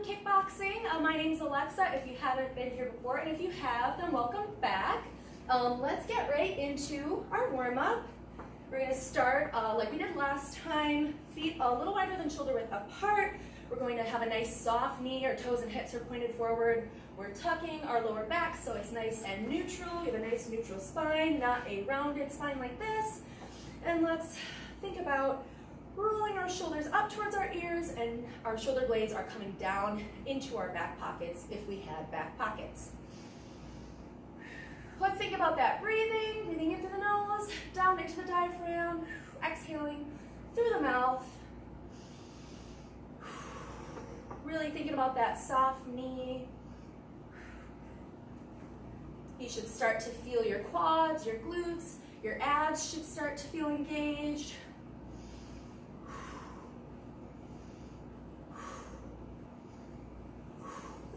from Kickboxing. My name's Alexa if you haven't been here before, and if you have, then welcome back. Let's get right into our warm-up. We're going to start like we did last time, feet a little wider than shoulder width apart. We're going to have a nice soft knee, our toes and hips are pointed forward. We're tucking our lower back so it's nice and neutral. We have a nice neutral spine, not a rounded spine like this. And let's think about rolling our shoulders up towards our ears, and our shoulder blades are coming down into our back pockets if we had back pockets. Let's think about that. Breathing into the nose, down into the diaphragm, exhaling through the mouth. Really thinking about that soft knee. You should start to feel your quads, your glutes, your abs should start to feel engaged.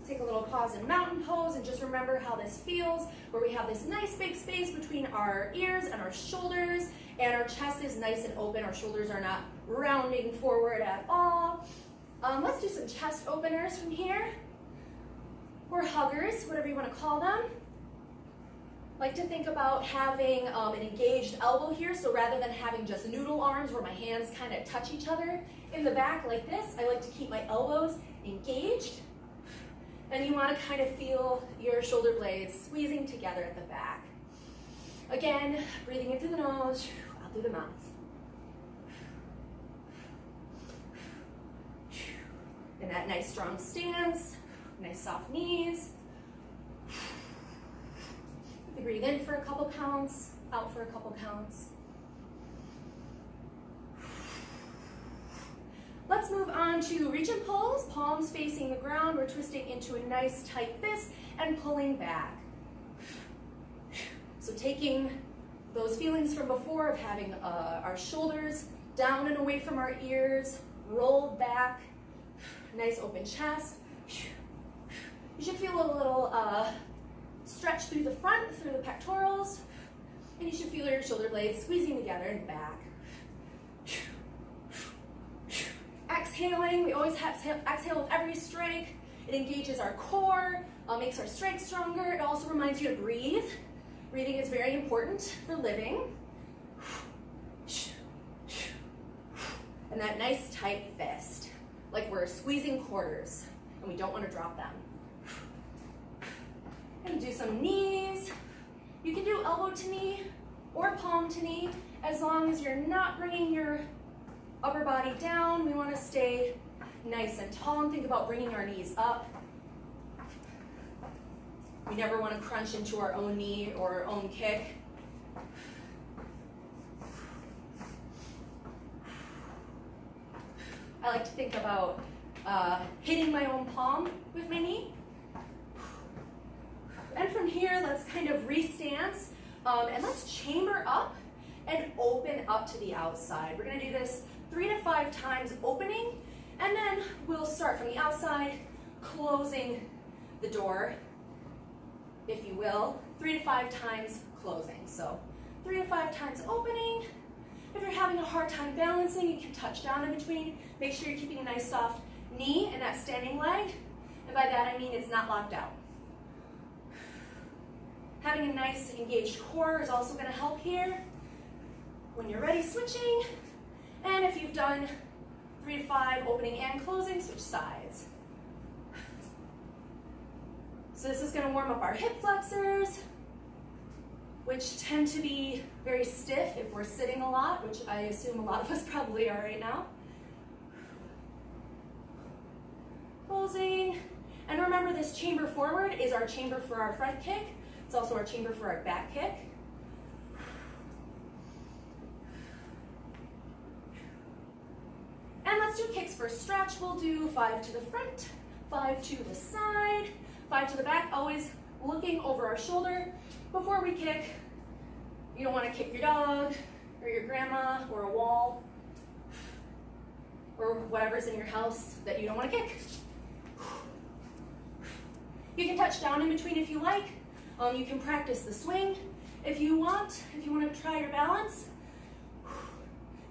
Take a little pause in mountain pose and just remember how this feels, where we have this nice big space between our ears and our shoulders, and our chest is nice and open. Our shoulders are not rounding forward at all. Let's do some chest openers from here, or huggers, whatever you want to call them. Like to think about having an engaged elbow here, so rather than having just noodle arms where my hands kind of touch each other in the back like this, I like to keep my elbows engaged. And you want to kind of feel your shoulder blades squeezing together at the back. Again, breathing in through the nose, out through the mouth. In that nice strong stance, nice soft knees. You can breathe in for a couple counts, out for a couple counts. Let's move on to reach and pulls, palms facing the ground. We're twisting into a nice tight fist and pulling back. So taking those feelings from before of having our shoulders down and away from our ears, rolled back, nice open chest. You should feel a little stretch through the front, through the pectorals, and you should feel your shoulder blades squeezing together in the back. Exhaling, we always have to exhale with every strike. It engages our core, makes our strike stronger. It also reminds you to breathe. Breathing is very important for living. And that nice tight fist, like we're squeezing quarters and we don't want to drop them. And do some knees. You can do elbow to knee or palm to knee, as long as you're not bringing your upper body down. We want to stay nice and tall and think about bringing our knees up. We never want to crunch into our own knee or our own kick. I like to think about hitting my own palm with my knee. And from here, let's kind of re-stance, and let's chamber up and open up to the outside. We're going to do this 3 to 5 times opening, and then we'll start from the outside, closing the door, if you will, 3 to 5 times closing. So 3 to 5 times opening. If you're having a hard time balancing, you can touch down in between. Make sure you're keeping a nice soft knee and that standing leg, and by that I mean it's not locked out. Having a nice engaged core is also going to help here. When you're ready, switching. And if you've done 3 to 5 opening and closing, switch sides. So this is going to warm up our hip flexors, which tend to be very stiff if we're sitting a lot, which I assume a lot of us probably are right now. Closing. And remember, this chamber forward is our chamber for our front kick. It's also our chamber for our back kick. And let's do kicks for stretch. We'll do 5 to the front, 5 to the side, 5 to the back, always looking over our shoulder before we kick. You don't want to kick your dog or your grandma or a wall or whatever's in your house that you don't want to kick. You can touch down in between if you like. You can practice the swing if you want. If you want to try your balance,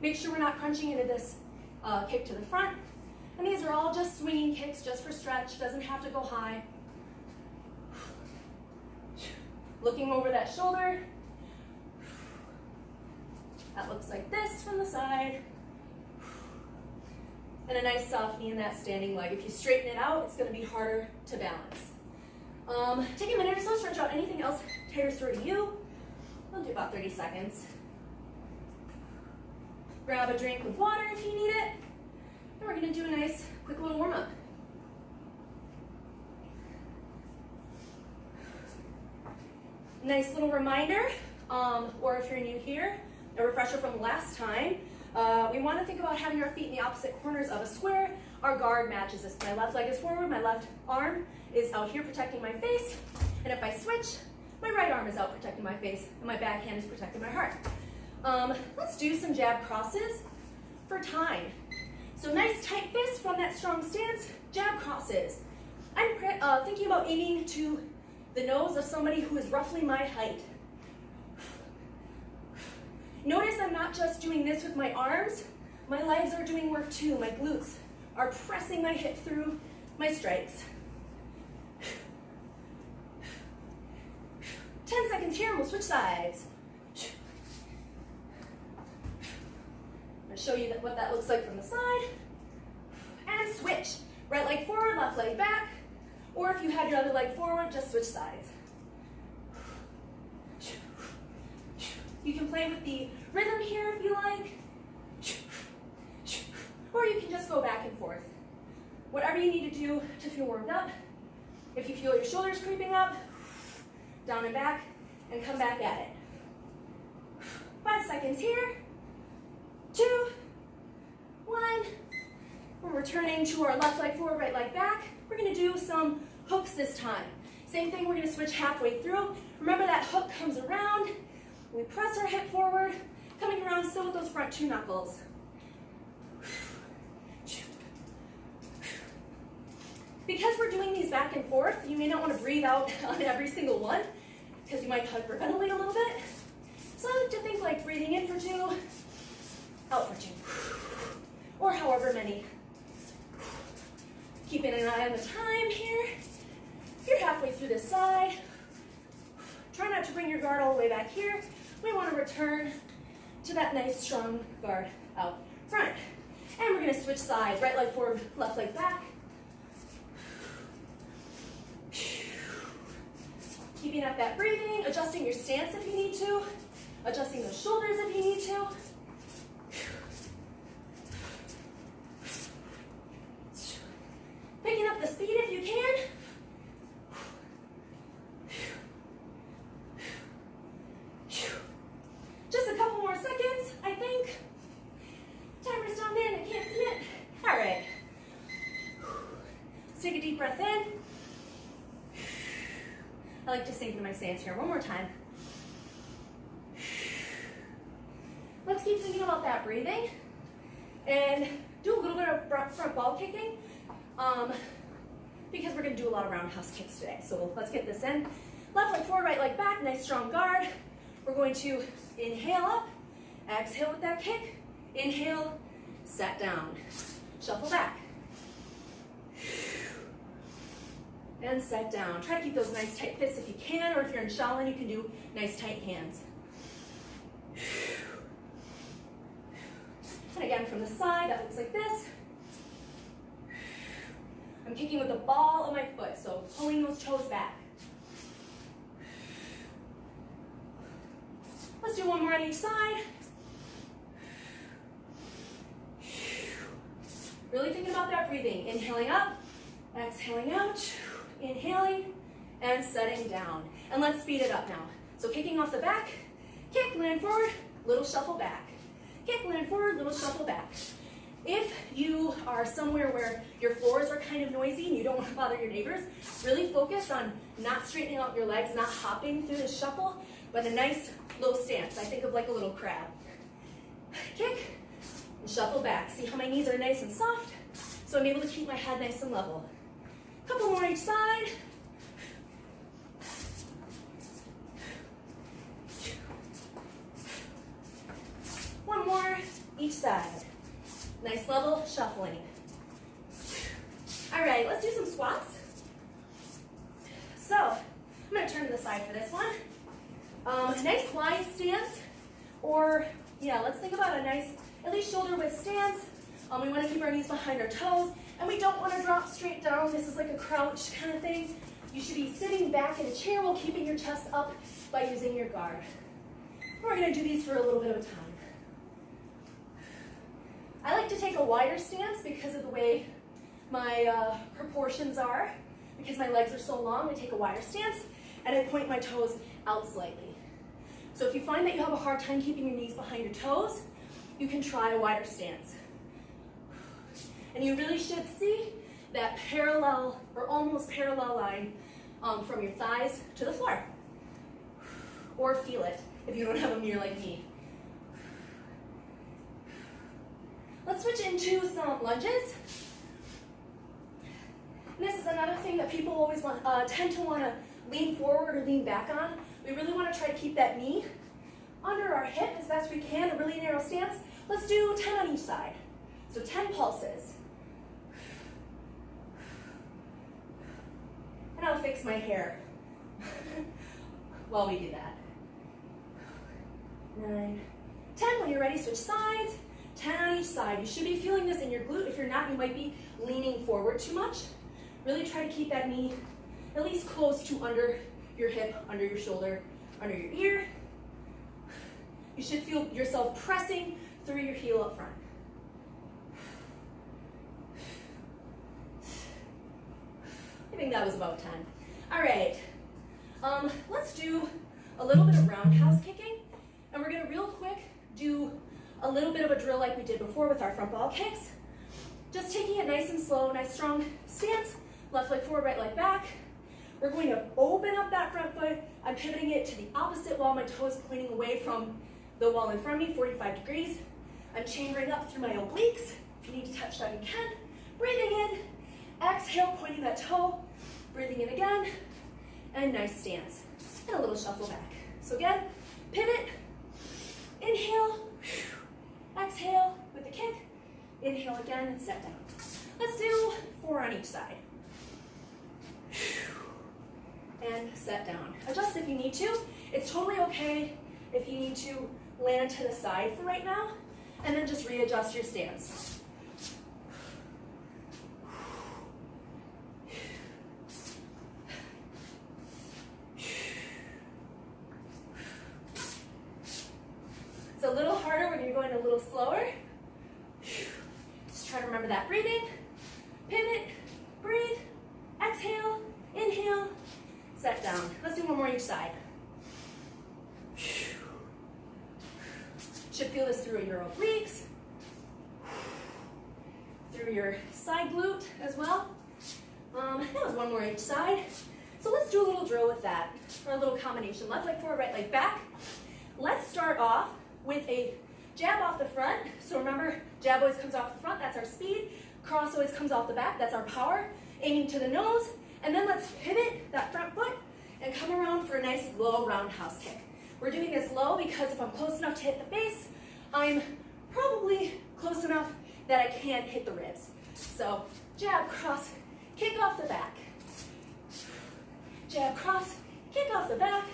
make sure we're not crunching into this kick to the front. And these are all just swinging kicks, just for stretch, doesn't have to go high. Looking over that shoulder. That looks like this from the side. And a nice soft knee in that standing leg. If you straighten it out, it's going to be harder to balance. Take a minute or so, stretch out anything else tears through to you. We'll do about 30 seconds. Grab a drink with water if you need it. And we're going to do a nice, quick little warm-up. Nice little reminder, or if you're new here, a refresher from last time. We want to think about having our feet in the opposite corners of a square. Our guard matches this. My left leg is forward, my left arm is out here protecting my face. And if I switch, my right arm is out protecting my face, and my back hand is protecting my heart. Let's do some jab crosses for time. So nice tight fist from that strong stance, jab crosses. I'm thinking about aiming to the nose of somebody who is roughly my height. Notice I'm not just doing this with my arms, my legs are doing work too. My glutes are pressing my hip through my strikes. 10 seconds here, we'll switch sides. I'll show you what that looks like from the side. And switch. Right leg forward, left leg back. Or if you had your other leg forward, just switch sides. You can play with the rhythm here if you like. Or you can just go back and forth. Whatever you need to do to feel warmed up. If you feel your shoulders creeping up, down and back, and come back at it. 5 seconds here. 2, 1. We're returning to our left leg forward, right leg back. We're going to do some hooks this time. Same thing, we're going to switch halfway through. Remember that hook comes around. We press our hip forward, coming around still with those front 2 knuckles. Because we're doing these back and forth, you may not want to breathe out on every single one, because you might hyperventilate a little bit. So I like to think like breathing in for 2, out for 2, or however many. Keeping an eye on the time here. You're halfway through this side. Try not to bring your guard all the way back here. We want to return to that nice strong guard out front. And we're going to switch sides. Right leg forward, left leg back. Keeping up that breathing, adjusting your stance if you need to, adjusting those shoulders if you need to. Picking up the speed if you can. Just a couple more seconds, I think. Timer's down there and I can't see it. All right. Let's take a deep breath in. I like to sink into my stance here. One more time. Let's keep thinking about that breathing and do a little bit of front ball kicking because we're going to do a lot of roundhouse kicks today. So let's get this in. Left leg forward, right leg back, nice strong guard. We're going to inhale up, exhale with that kick, inhale, set down, shuffle back. And set down. Try to keep those nice tight fists if you can, or if you're in Shaolin, you can do nice tight hands. And again, from the side, that looks like this. I'm kicking with the ball of my foot, so pulling those toes back. Let's do one more on each side. Really thinking about that breathing. Inhaling up, exhaling out. Inhaling and setting down. And let's speed it up now. So kicking off the back, kick, land forward, little shuffle back. Kick, land forward, little shuffle back. If you are somewhere where your floors are kind of noisy and you don't want to bother your neighbors, really focus on not straightening out your legs, not hopping through the shuffle, but a nice low stance. I think of like a little crab. Kick and shuffle back. See how my knees are nice and soft? So I'm able to keep my head nice and level. Couple more each side. One more each side. Nice level shuffling. All right, let's do some squats. So, I'm gonna turn to the side for this one. Nice wide stance, or yeah, let's think about a nice, at least shoulder width stance. We wanna keep our knees behind our toes, and we don't wanna drop straight down. This is like a crouch kind of thing. You should be sitting back in a chair while keeping your chest up by using your guard. We're gonna do these for a little bit of a time. I like to take a wider stance because of the way my proportions are. Because my legs are so long, I take a wider stance and I point my toes out slightly. So if you find that you have a hard time keeping your knees behind your toes, you can try a wider stance. And you really should see that parallel or almost parallel line from your thighs to the floor. Or feel it if you don't have a mirror like me. Let's switch into some lunges. And this is another thing that people always tend to want to lean forward or lean back on. We really want to try to keep that knee under our hip as best we can, a really narrow stance. Let's do 10 on each side. So 10 pulses. And I'll fix my hair while we do that. 9, 10. When you're ready, switch sides. 10 on each side. You should be feeling this in your glute. If you're not, you might be leaning forward too much. Really try to keep that knee at least close to under your hip, under your shoulder, under your ear. You should feel yourself pressing through your heel up front. I think that was about 10. All right, let's do a little bit of roundhouse kicking, and we're gonna real quick do a little bit of a drill like we did before with our front ball kicks. Just taking it nice and slow, nice strong stance, left leg forward, right leg back. We're going to open up that front foot. I'm pivoting it to the opposite wall, my toes pointing away from the wall in front of me, 45 degrees. I'm chambering up through my obliques. If you need to touch that, you can. Breathing in, exhale, pointing that toe, breathing in again, and nice stance. And a little shuffle back. So again, pivot, inhale, exhale with the kick, inhale again, and set down. Let's do 4 on each side. And set down. Adjust if you need to. It's totally okay if you need to land to the side for right now, and then just readjust your stance. It's a little harder when you're going a little slower. Just try to remember that breathing. Pivot, breathe, exhale, inhale, set down. Let's do one more each side. Should feel this through your obliques, through your side glute as well. That was one more each side. So let's do a little drill with that, or a little combination. Left leg forward, right leg back. Let's start off with a jab off the front. So remember, jab always comes off the front, that's our speed. Cross always comes off the back, that's our power. Aiming to the nose, and then let's pivot that front foot and come around for a nice low roundhouse kick. We're doing this low because if I'm close enough to hit the face, I'm probably close enough that I can't hit the ribs. So jab, cross, kick off the back. Jab, cross, kick off the back.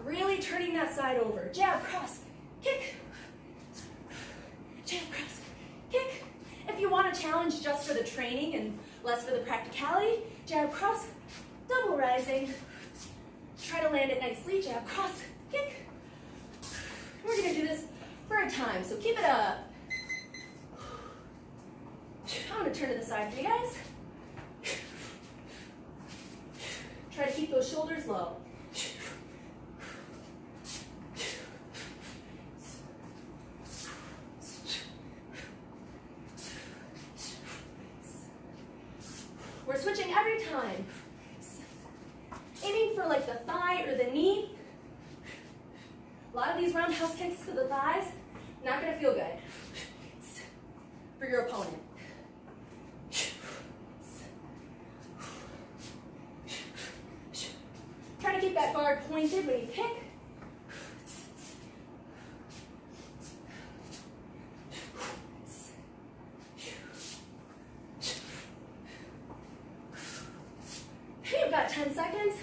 Really turning that side over. Jab, cross, kick. Jab, cross, kick. If you want to challenge just for the training and less for the practicality, jab, cross, double rising. Try to land it nicely. Jab, cross, kick. We're going to do this for a time, so keep it up. I'm going to turn to the side for you guys. Try to keep those shoulders low. We're switching every time. Aiming for like the thigh or the knee. A lot of these roundhouse kicks to the thighs, not going to feel good for your opponent. Try to keep that guard pointed when you kick. got 10 seconds.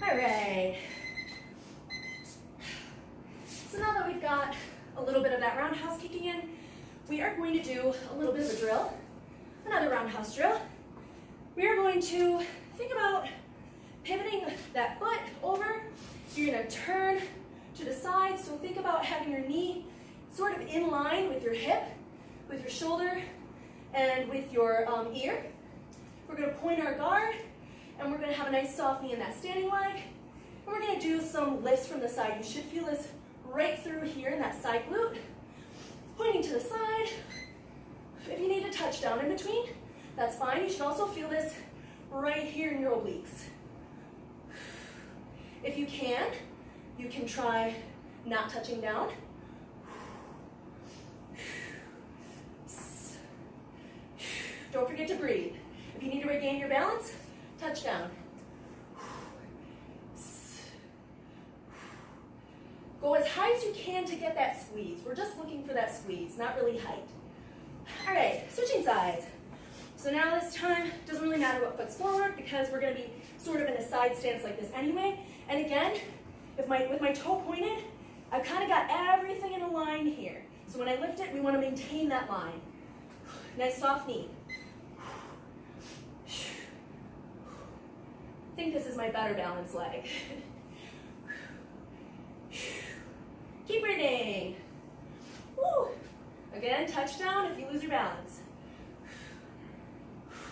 All right. So now that we've got a little bit of that roundhouse kicking in, we are going to do a little bit of a drill, another roundhouse drill. We are going to think about pivoting that foot over. You're going to turn to the side, so think about having your knee sort of in line with your hip, with your shoulder, and with your ear. We're going to point our guard, and we're going to have a nice soft knee in that standing leg. And we're going to do some lifts from the side. You should feel this right through here in that side glute. Pointing to the side. If you need a touchdown in between, that's fine. You should also feel this right here in your obliques. If you can try not touching down. Don't forget to breathe. If you need to regain your balance, touch down. Go as high as you can to get that squeeze. We're just looking for that squeeze, not really height. All right, switching sides. So now this time, it doesn't really matter what foot's forward because we're going to be sort of in a side stance like this anyway. And again, with my toe pointed, I've kind of got everything in a line here. So when I lift it, we want to maintain that line. Nice soft knee. I think this is my better balance leg. Keep breathing. Woo. Again, touchdown if you lose your balance.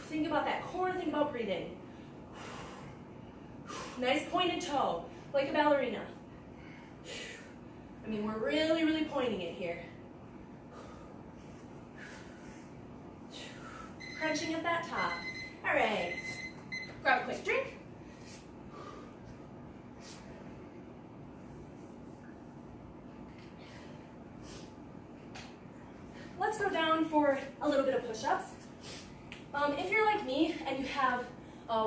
Think about that core, think about breathing. Nice pointed toe, like a ballerina. I mean, we're really, really pointing it here. Crunching at that top. All right, grab a quick drink. Let's go down for a little bit of push-ups. If you're like me and you have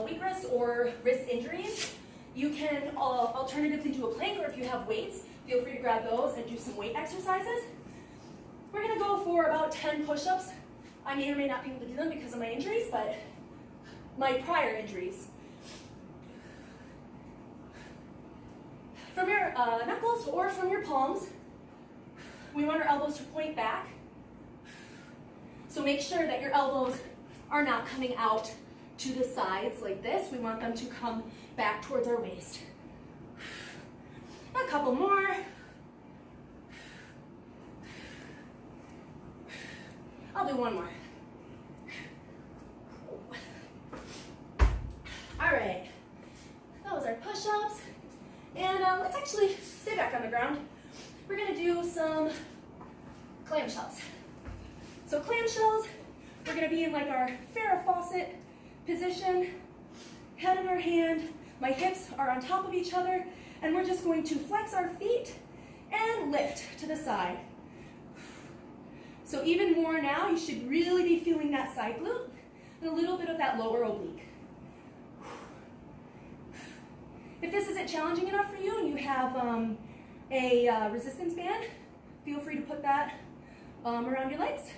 weak wrists or wrist injuries, you can alternatively do a plank, or if you have weights, feel free to grab those and do some weight exercises. We're going to go for about 10 push-ups. I may or may not be able to do them because of my injuries, but my prior injuries. From your knuckles or from your palms, we want our elbows to point back. So make sure that your elbows are not coming out to the sides like this. We want them to come back towards our waist. A couple more. I'll do one more. All right, that was our push-ups. And let's actually stay back on the ground. We're gonna do some clamshells. So clamshells, we're gonna be in like our Farrah Fawcett position, head in our hand, my hips are on top of each other, and we're just going to flex our feet and lift to the side. So even more now, you should really be feeling that side glute and a little bit of that lower oblique. If this isn't challenging enough for you and you have a resistance band, feel free to put that around your legs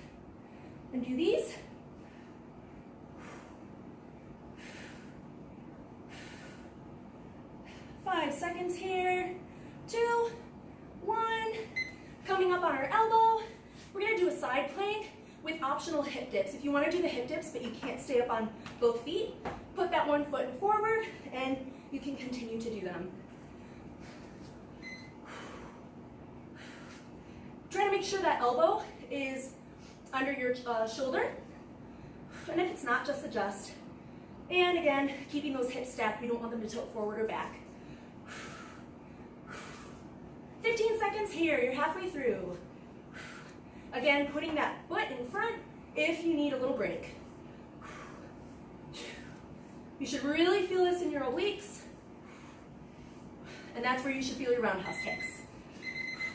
and do these. Five seconds here. 2, 1. Coming up on our elbow. We're going to do a side plank with optional hip dips. If you want to do the hip dips but you can't stay up on both feet, put that one foot forward and you can continue to do them. Try to make sure that elbow is under your shoulder. And if it's not, just adjust. And again, keeping those hips stacked. We don't want them to tilt forward or back. 15 seconds here. You're halfway through. Again, putting that foot in front if you need a little break. You should really feel this in your obliques. And that's where you should feel your roundhouse kicks.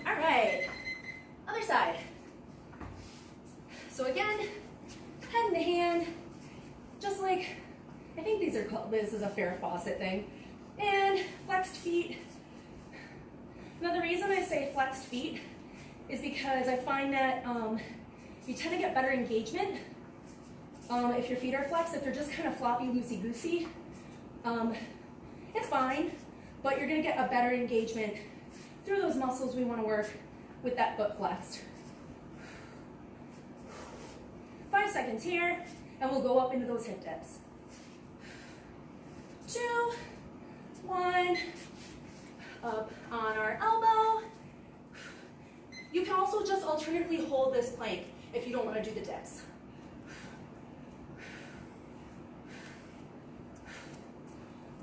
All right, other side. So again, head in the hand, just like, I think these are called, this is a Farrah Fawcett thing. And flexed feet. Now the reason I say flexed feet is because I find that you tend to get better engagement if your feet are flexed. If they're just kind of floppy, loosey-goosey, it's fine, but you're gonna get a better engagement through those muscles we wanna work with that foot flexed. 5 seconds here, and we'll go up into those hip dips. 2, 1, up on our elbow. You can also just alternatively hold this plank if you don't want to do the dips.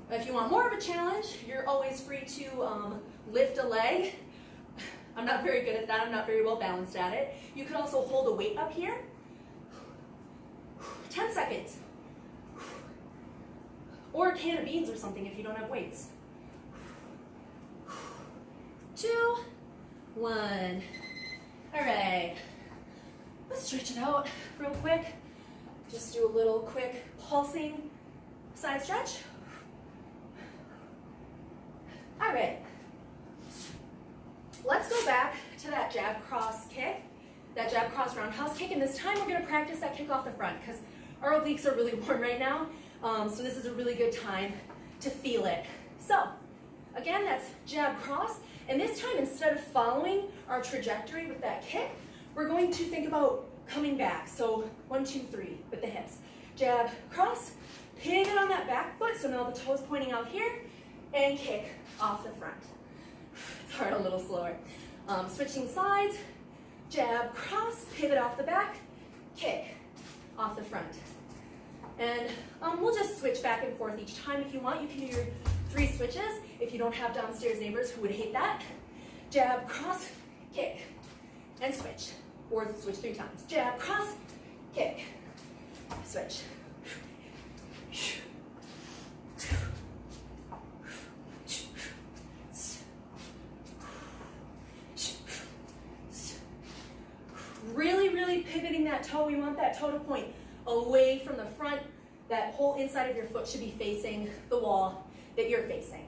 If you want more of a challenge, you're always free to lift a leg. I'm not very good at that. I'm not very well balanced at it. You could also hold a weight up here. 10 seconds. Or a can of beans or something if you don't have weights. 2, 1. All right. Let's stretch it out real quick. Just do a little quick pulsing side stretch. All right. Let's go back to that jab cross kick, that jab cross roundhouse kick, and this time we're gonna practice that kick off the front because our obliques are really worn right now, so this is a really good time to feel it. So, again, that's jab cross, and this time instead of following our trajectory with that kick, we're going to think about coming back. So 1, 2, 3 with the hips. Jab, cross, pivot on that back foot, so now the toes pointing out here, and kick off the front. It's hard a little slower. Switching sides, jab, cross, pivot off the back, kick off the front. And we'll just switch back and forth each time if you want. You can do your 3 switches if you don't have downstairs neighbors who would hate that. Jab, cross, kick, and switch. Or switch 3 times. Jab, cross, kick, switch. Really, really pivoting that toe. We want that toe to point away from the front. That whole inside of your foot should be facing the wall that you're facing.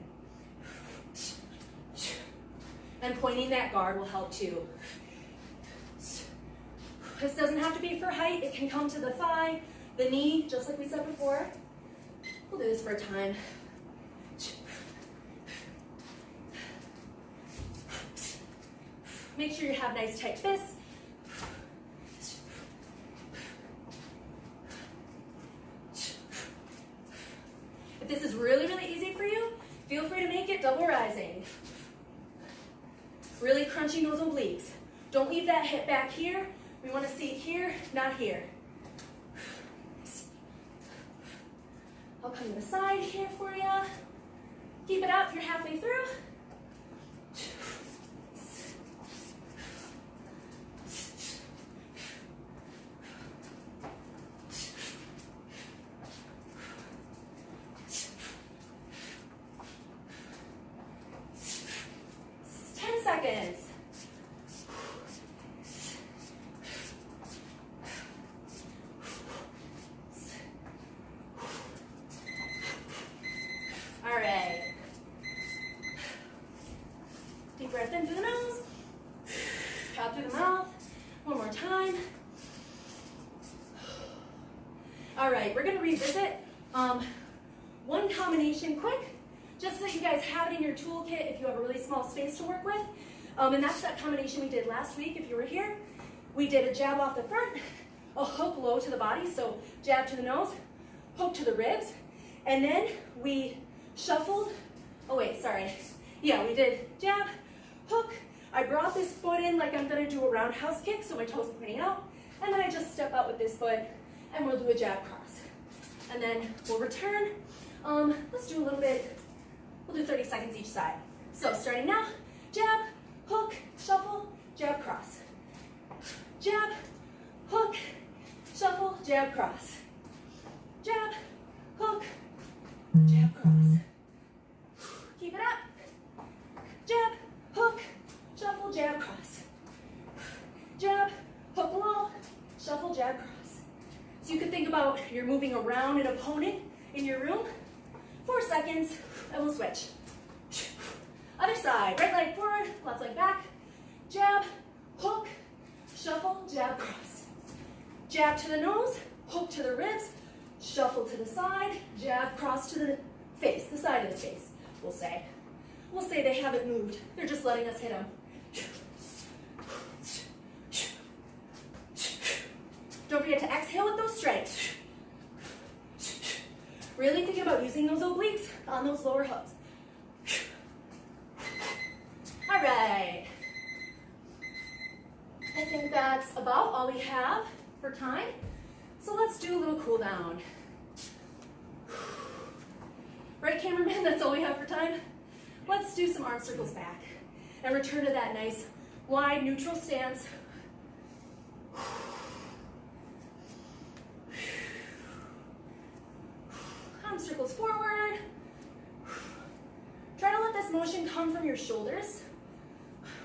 And pointing that guard will help too. This doesn't have to be for height. It can come to the thigh, the knee, just like we said before. We'll do this for a time. Make sure you have nice tight fists. If this is really, really easy for you, feel free to make it double rising. Really crunching those obliques. Don't leave that hip back here. We want to see it here, not here. I'll come to the side here for you. Keep it up if you're halfway through. Seconds. All right. Deep breath in through the nose, out through the mouth. One more time. All right, we're going to revisit one combination quick, just so that you guys have it in your toolkit if you have a really small space to work with. And that's that combination we did last week if you were here. We did a jab off the front, a hook low to the body, so jab to the nose, hook to the ribs, and then we shuffled, oh wait, sorry. Yeah, we did jab, hook. I brought this foot in like I'm gonna do a roundhouse kick, so my toes are pointing out, and then I just step out with this foot, and we'll do a jab cross. And then we'll return. Let's do a little bit, we'll do 30 seconds each side. So starting now, jab, hook, shuffle, jab, cross. Jab, hook, shuffle, jab, cross. Jab, hook, jab, cross. Keep it up. Jab, hook, shuffle, jab, cross. Jab, hook low, shuffle, jab, cross. So you could think about you're moving around an opponent in your room. 4 seconds, and we'll switch. Other side, right leg forward, left leg back. Jab, hook, shuffle, jab, cross. Jab to the nose, hook to the ribs, shuffle to the side, jab, cross to the face, the side of the face, we'll say. We'll say they haven't moved. They're just letting us hit them. Don't forget to exhale with those strikes. Really thinking about using those obliques on those lower hooks. All right. I think that's about all we have for time. So let's do a little cool down. Right, cameraman, that's all we have for time. Let's do some arm circles back and return to that nice wide neutral stance. Arm circles forward. Try to let this motion come from your shoulders.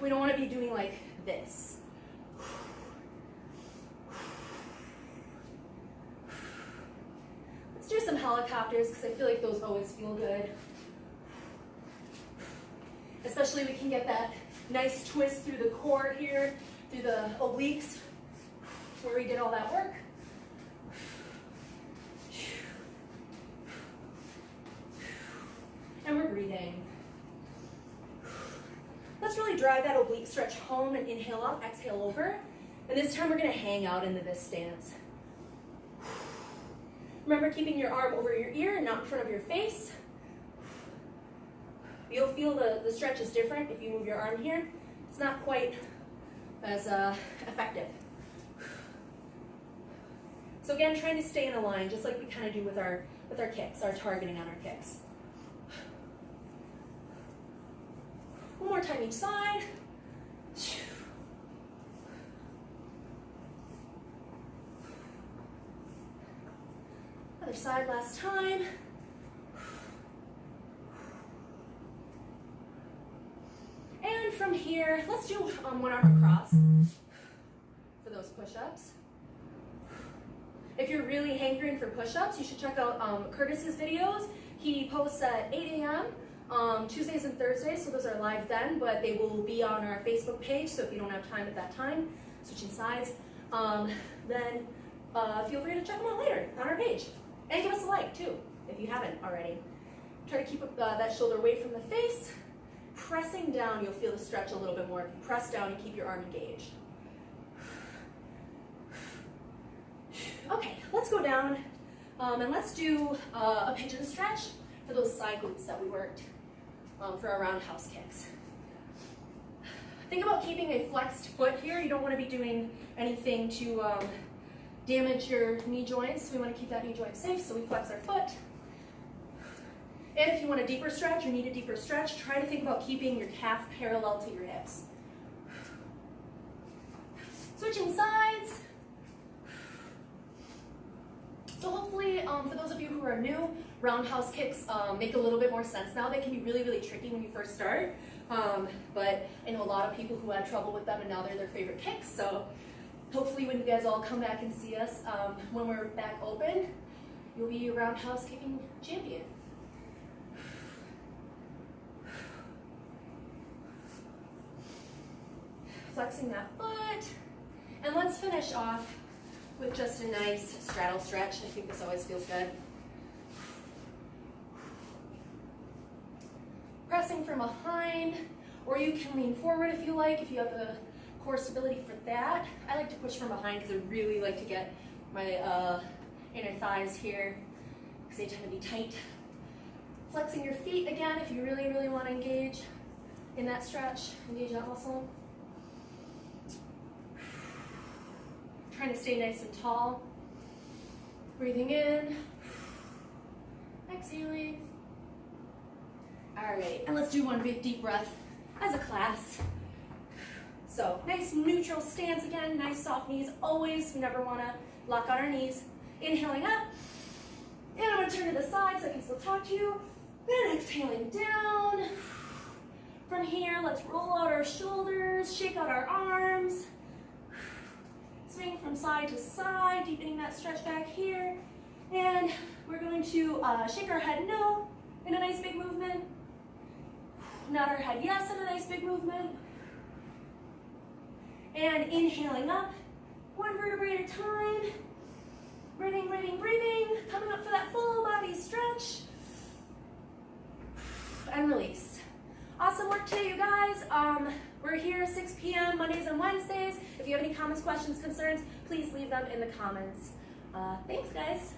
We don't want to be doing like this. Let's do some helicopters because I feel like those always feel good. Especially we can get that nice twist through the core here, through the obliques, where we did all that work. And we're breathing. Let's really drive that oblique stretch home and inhale up, exhale over. And this time we're gonna hang out into this stance. Remember keeping your arm over your ear and not in front of your face. You'll feel the stretch is different if you move your arm here. It's not quite as effective. So again, trying to stay in a line, just like we kind of do with our kicks, our targeting on our kicks. One more time each side. Other side last time. And from here, let's do one arm across for those push-ups. If you're really hankering for push-ups, you should check out Curtis's videos. He posts at 8 a.m. Tuesdays and Thursdays, so those are live then, but they will be on our Facebook page, so if you don't have time at that time, switching sides, then feel free to check them out later on our page. And give us a like, too, if you haven't already. Try to keep that shoulder away from the face. Pressing down, you'll feel the stretch a little bit more. If you press down and keep your arm engaged. Okay, let's go down and let's do a pigeon stretch for those side glutes that we worked for our roundhouse kicks. Think about keeping a flexed foot here. You don't want to be doing anything to damage your knee joints. We want to keep that knee joint safe, so we flex our foot. And if you want a deeper stretch or need a deeper stretch, try to think about keeping your calf parallel to your hips. Switching sides. So hopefully, for those of you who are new, roundhouse kicks make a little bit more sense now. They can be really, really tricky when you first start. But I know a lot of people who had trouble with them and now they're their favorite kicks. So hopefully when you guys all come back and see us when we're back open, you'll be a roundhouse kicking champion. Flexing that foot. And let's finish off with just a nice straddle stretch. I think this always feels good. Pressing from behind, or you can lean forward if you like, if you have the core stability for that. I like to push from behind because I really like to get my inner thighs here because they tend to be tight. Flexing your feet again if you really, really want to engage in that stretch, engage that muscle. Trying to stay nice and tall. Breathing in, exhaling. All right, and let's do one big deep breath as a class. So nice neutral stance again, nice soft knees. Always, we never want to lock on our knees. Inhaling up, and I'm going to turn to the side so I can still talk to you. Then exhaling down. From here, let's roll out our shoulders, shake out our arms. Swing from side to side, deepening that stretch back here. And we're going to shake our head no in a nice big movement. Nod our head yes in a nice big movement. And inhaling up, one vertebrae at a time. Breathing, breathing, breathing. Coming up for that full body stretch. And release. Awesome work today, you guys. We're here 6 p.m. Mondays and Wednesdays. If you have any comments, questions, concerns, please leave them in the comments. Thanks, guys.